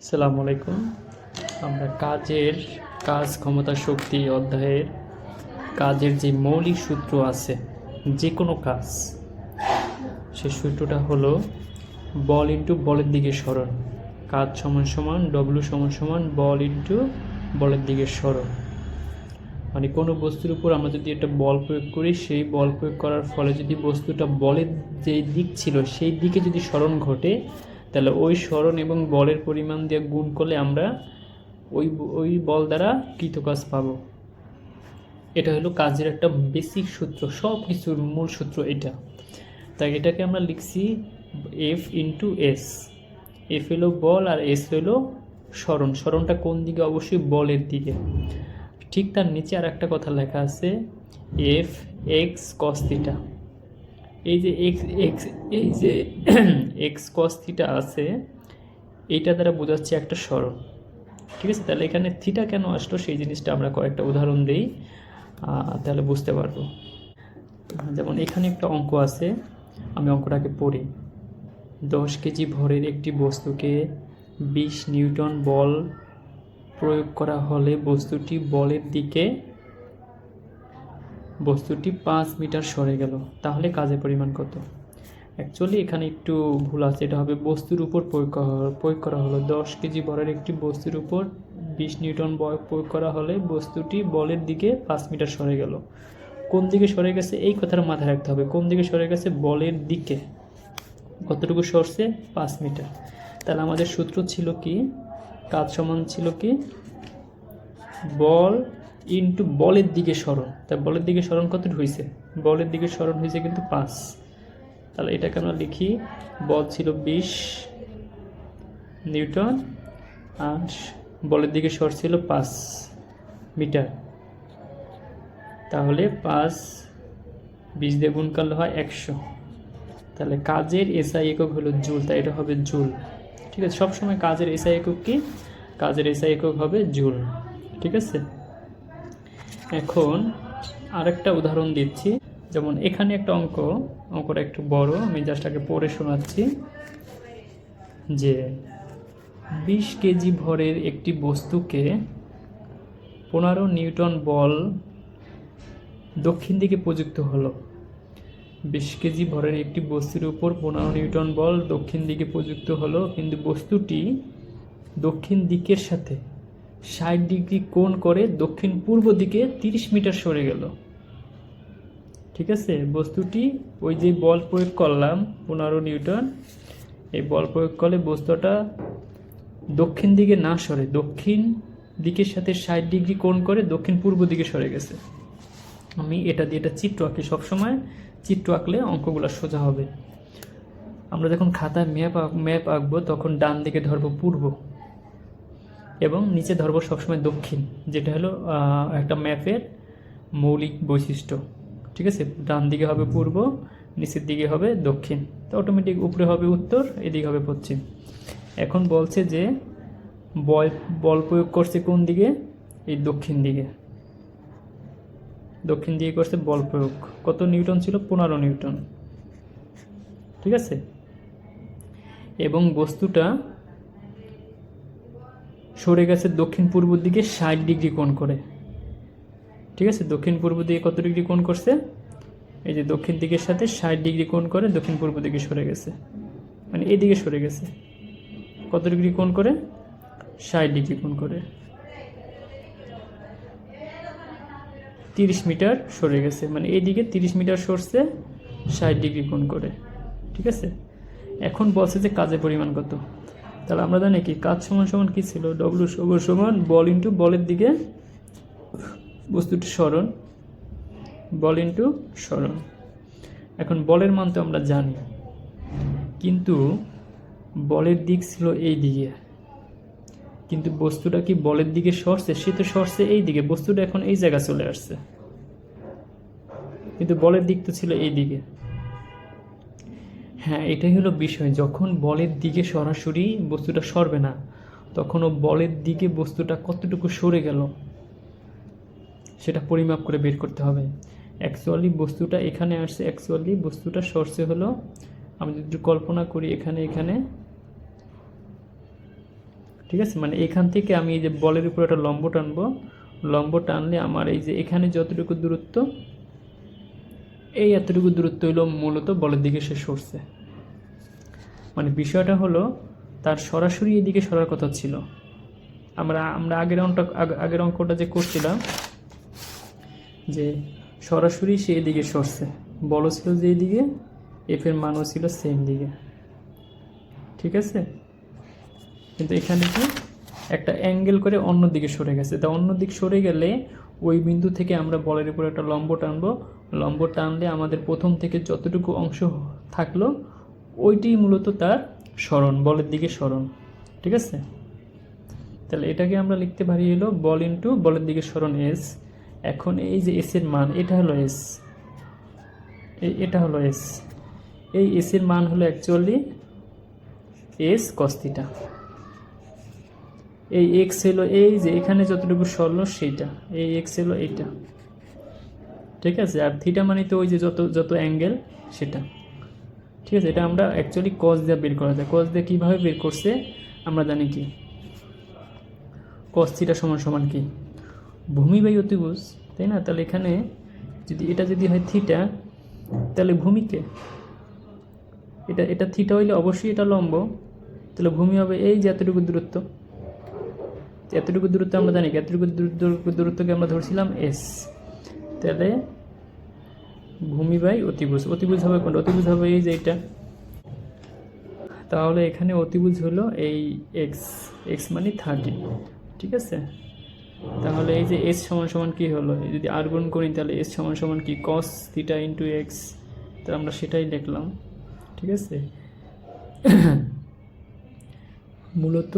আসসালামু আলাইকুম। আমরা কাজ ক্ষমতা শক্তি অধ্যায়ের কাজের যে মৌলিক সূত্র আছে, যে কোনো কাজ, সেই সূত্রটা হলো বল ইন্টু বলের দিকে সরণ। কাজ সমান সমান ডব্লু সমান সমান বল ইন্টু বলের দিকে সরণ। মানে কোনো বস্তুর উপর আমরা যদি একটা বল প্রয়োগ করি, সেই বল প্রয়োগ করার ফলে যদি বস্তুটা বলের যে দিক ছিল সেই দিকে যদি সরণ ঘটে, তাহলে ওই সরণ এবং বলের পরিমাণ দিয়ে গুণ করলে আমরা ওই বল দ্বারা কৃতকাজ পাবো। এটা হলো কাজের একটা বেসিক সূত্র, সব কিছুর মূল সূত্র এটা। তাই এটাকে আমরা লিখছি এফ ইন্টু এস। এফ হলো বল আর এস হলো সরণ। সরণটা কোন দিকে? অবশ্যই বলের দিকে। ঠিক তার নিচে আর একটা কথা লেখা আছে, এফ এক্স কস থিটা। এই যে এক্স কস থিটা আছে, এইটা দ্বারা বোঝাচ্ছে একটা সরণ। ঠিক আছে, তাহলে এখানে থিটা কেন আসলো সেই জিনিসটা আমরা কয়েকটা উদাহরণ দিই, তাহলে বুঝতে পারবো। যেমন এখানে একটা অঙ্ক আছে, আমি অঙ্কটাকে পড়ি। 10 কেজি ভরের একটি বস্তুকে 20 নিউটন বল প্রয়োগ করা হলে বস্তুটি 5 মিটার সরে গেল, তাহলে কাজের পরিমাণ কত? অ্যাকচুয়ালি এখানে একটু ভুল আছে, এটা হবে বস্তুর উপর প্রয়োগ করা হলো। 10 কেজি ভরের একটি বস্তুর উপর 20 নিউটন বল প্রয়োগ করা হলে বস্তুটি বলের দিকে 5 মিটার সরে গেল। কোন দিকে সরে গেছে এই কথাটা মাথায় রাখতে হবে। কোন দিকে সরে গেছে? বলের দিকে। কতটুকু সরছে? 5 মিটার। তাহলে আমাদের সূত্র ছিল কি? কাজ সমান ছিল কি? বল ইন্টু বলের দিকে সরণ। তাই বলের দিকে সরণ কতটুকু হয়েছে? বলের দিকে সরণ হয়েছে কিন্তু 5। তাহলে এটাকে আমরা লিখি, বল ছিল 20 নিউটন আর বলের দিকে সর ছিল 5 মিটার। তাহলে 5 20 দিয়ে গুণ করলে হয় 100। তাহলে কাজের এসআই একক হলো জুল, তাই এটা হবে জুল। ঠিক আছে, সবসময় কাজের এসআই একক কি? কাজের এসআই একক হবে জুল। ঠিক আছে, এখন আরেকটা উদাহরণ দিচ্ছি। যেমন এখানে একটা অঙ্কটা একটু বড়, আমি জাস্ট আগে পড়ে শোনাচ্ছি যে 20 কেজি ভরের একটি বস্তুকে 15 নিউটন বল দক্ষিণ দিকে প্রযুক্ত হলো। 20 কেজি ভরের একটি বস্তুর উপর 15 নিউটন বল দক্ষিণ দিকে প্রযুক্ত হলো, কিন্তু বস্তুটি দক্ষিণ দিকের সাথে 60 ডিগ্রি কোণ করে দক্ষিণ পূর্ব দিকে 30 মিটার সরে গেল। ঠিক আছে, বস্তুটি ওই যে বল প্রয়োগ করলাম 15 নিউটন, এই বল প্রয়োগ করলে বস্তুটা দক্ষিণ দিকে না সরে দক্ষিণ দিকের সাথে 60 ডিগ্রি কোণ করে দক্ষিণ পূর্ব দিকে সরে গেছে। আমি এটা দিয়ে একটা চিত্র আঁকি। সবসময় চিত্র আঁকলে অঙ্কগুলো সোজা হবে। আমরা যখন খাতায় ম্যাপ আঁকবো তখন ডান দিকে ধরবো পূর্ব এবং নিচে ধরবো সবসময় দক্ষিণ, যেটা হলো একটা ম্যাপের মৌলিক বৈশিষ্ট্য। ঠিক আছে, ডান দিকে হবে পূর্ব, নিচের দিকে হবে দক্ষিণ, তো অটোমেটিক উপরে হবে উত্তর, এদিকে হবে পশ্চিম। এখন বলছে যে বল প্রয়োগ করছে কোন দিকে? এই দক্ষিণ দিকে। দক্ষিণ দিকে করছে বল প্রয়োগ। কত নিউটন ছিল? 15 নিউটন। ঠিক আছে, এবং বস্তুটা সরে গেছে দক্ষিণ পূর্ব দিকে 60 ডিগ্রি কোণ করে। ঠিক আছে, দক্ষিণ পূর্ব দিকে কত ডিগ্রি কোণ করছে? এই যে দক্ষিণ দিকের সাথে 60 ডিগ্রি কোণ করে দক্ষিণ পূর্ব দিকে সরে গেছে, মানে এদিকে সরে গেছে। কত ডিগ্রি কোণ করে? 60 ডিগ্রি কোণ করে 30 মিটার সরে গেছে, মানে এইদিকে 30 মিটার সরছে 60 ডিগ্রি কোণ করে। ঠিক আছে, এখন বলছে যে কাজের পরিমাণ কত। তাহলে আমরা জানি কি কাজ সমান সমান কি ছিল? ডব্লু সমান বল ইন্টু বলের দিকে বস্তুটি সরণ, বল ইন্টু সরণ। এখন বলের মান তো আমরা জানি, কিন্তু বলের দিক ছিল এই দিকে, কিন্তু বস্তুটা কি বলের দিকে সরছে? সে তো সরছে এই দিকে, বস্তুটা এখন এই জায়গা চলে আসছে, কিন্তু বলের দিক তো ছিল এই দিকে। হ্যাঁ, এটাই হলো বিষয়। যখন বলের দিকে সরাসরি বস্তুটা সরবে না, তখন ও বলের দিকে বস্তুটা কতটুকু সরে গেল সেটা পরিমাপ করে বের করতে হবে। অ্যাকচুয়ালি বস্তুটা এখানে আসছে, অ্যাকচুয়ালি বস্তুটা সরছে হলো, আমি যদি কল্পনা করি এখানে ঠিক আছে, মানে এখান থেকে আমি এই যে বলের উপর একটা লম্ব টানবো, লম্ব টানলে আমার এই যে এখানে যতটুকু দূরত্ব, এই এতটুকু দূরত্ব হলো মূলত বলের দিকে সে সরছে। মানে বিষয়টা হলো তার সরাসরি এদিকে সরার কথা ছিল। আমরা আমরা আগের অঙ্কটা যে করছিলাম যে সরাসরি সে এদিকে সরছে, বল ছিল যে এদিকে, এফ এর মানও ছিল সেম দিকে, ঠিক আছে। কিন্তু এখানে কি একটা অ্যাঙ্গেল করে অন্য দিকে সরে গেছে, তা অন্য দিক সরে গেলে ওই বিন্দু থেকে আমরা বলের উপর একটা লম্ব টানবো, লম্ব টানলে আমাদের প্রথম থেকে যতটুকু অংশ থাকলো ওইটি মূলত তার সরণ, বলের দিকে সরণ, ঠিক আছে। তাহলে এটাকে আমরা লিখতে পারি হলো বল ইন্টু বলের দিকে সরণ এস। এখন এই যে এস এর মান, এটা হলো এস, এটা হলো এস, এই এস এর মান হলো অ্যাকচুয়ালি এস কস থিটা। এই এক্স হলো এই যে এখানে যতটুকু সরলো সেইটা, এই এক্স হলো এইটা, ঠিক আছে। আর থিটা মানে তো ওই যে যত যত অ্যাঙ্গেল সেটা, ঠিক আছে। এটা আমরা অ্যাকচুয়ালি কস দিয়ে বের করা যায়। কস দিয়ে কীভাবে বের করছে আমরা জানি কি, কস থিটা সমান সমান কি ভূমি বাই অতিভুজ, তাই না। তাহলে এখানে যদি এটা যদি হয় থিটা, তাহলে ভূমিকে এটা থিটা হইলে অবশ্যই এটা লম্ব, তাহলে ভূমি হবে এই যে এতটুকু দূরত্ব, এতটুকু দূরত্ব আমরা জানি, এতটুকু দূরত্বকে আমরা ধরছিলাম এস। তাহলে ভূমি বাই অতিভুজ, অতিভুজ হবে কোনটা, অতিভুজ হবে এই যে এটা। তাহলে এখানে অতিভুজ হলো এই এক্স, এক্স মানে 30, ঠিক আছে। তাহলে এই যে এস সমান সমান কী হলো, যদি আর গুণ করি তাহলে এস সমান সমান কি কস থিটা ইন্টু এক্স, তো আমরা সেটাই লিখলাম, ঠিক আছে। মূলত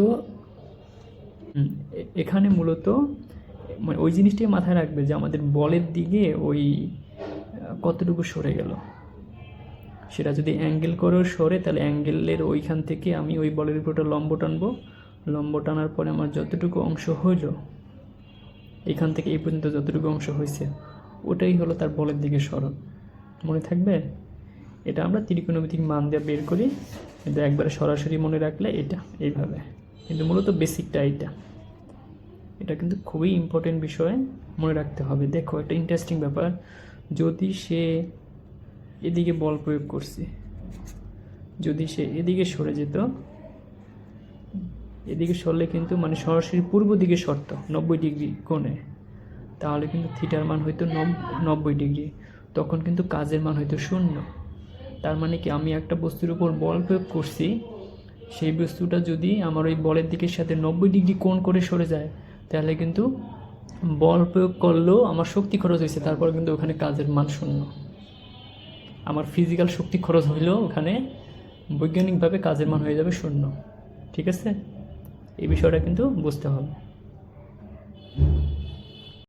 এখানে মূলত মানে ওই জিনিসটাই মাথায় রাখবে যে আমাদের বলের দিকে ওই কতটুকু সরে গেল, সেটা যদি অ্যাঙ্গেল করেও সরে তাহলে অ্যাঙ্গেলের ওইখান থেকে আমি ওই বলের উপর একটা লম্ব টানবো, লম্ব টানার পরে আমার যতটুকু অংশ হইল এখান থেকে এই পর্যন্ত যতটুকু অংশ হয়েছে ওটাই হলো তার বলের দিকে সরণ। মনে থাকবে, এটা আমরা ত্রিকোণমিতিক মান দিয়ে বের করি, কিন্তু একবারে সরাসরি মনে রাখলে এটা এইভাবে, কিন্তু মূলত বেসিকটা এটা কিন্তু খুবই ইম্পর্টেন্ট বিষয়, মনে রাখতে হবে। দেখো একটা ইন্টারেস্টিং ব্যাপার, যদি সে এদিকে বল প্রয়োগ করছে, যদি সে এদিকে সরে যেত, এদিকে সরলে কিন্তু মানে সরাসরি পূর্ব দিকে সরত 90 ডিগ্রি কোণে, তাহলে কিন্তু থিটার মান হয়তো 90 ডিগ্রি, তখন কিন্তু কাজের মান হয়তো 0। তার মানে কি আমি একটা বস্তুর উপর বল প্রয়োগ করছি, সেই বস্তুটা যদি আমার ওই বলের দিকের সাথে 90 ডিগ্রি কোণ করে সরে যায়, তাহলে কিন্তু বল প্রয়োগ করলেও আমার শক্তি খরচ হয়েছে, তারপর কিন্তু ওখানে কাজের মান 0। আমার ফিজিক্যাল শক্তি খরচ হইলেও ওখানে বৈজ্ঞানিকভাবে কাজের মান হয়ে যাবে 0, ঠিক আছে। এই বিষয়টা কিন্তু বুঝতে হবে।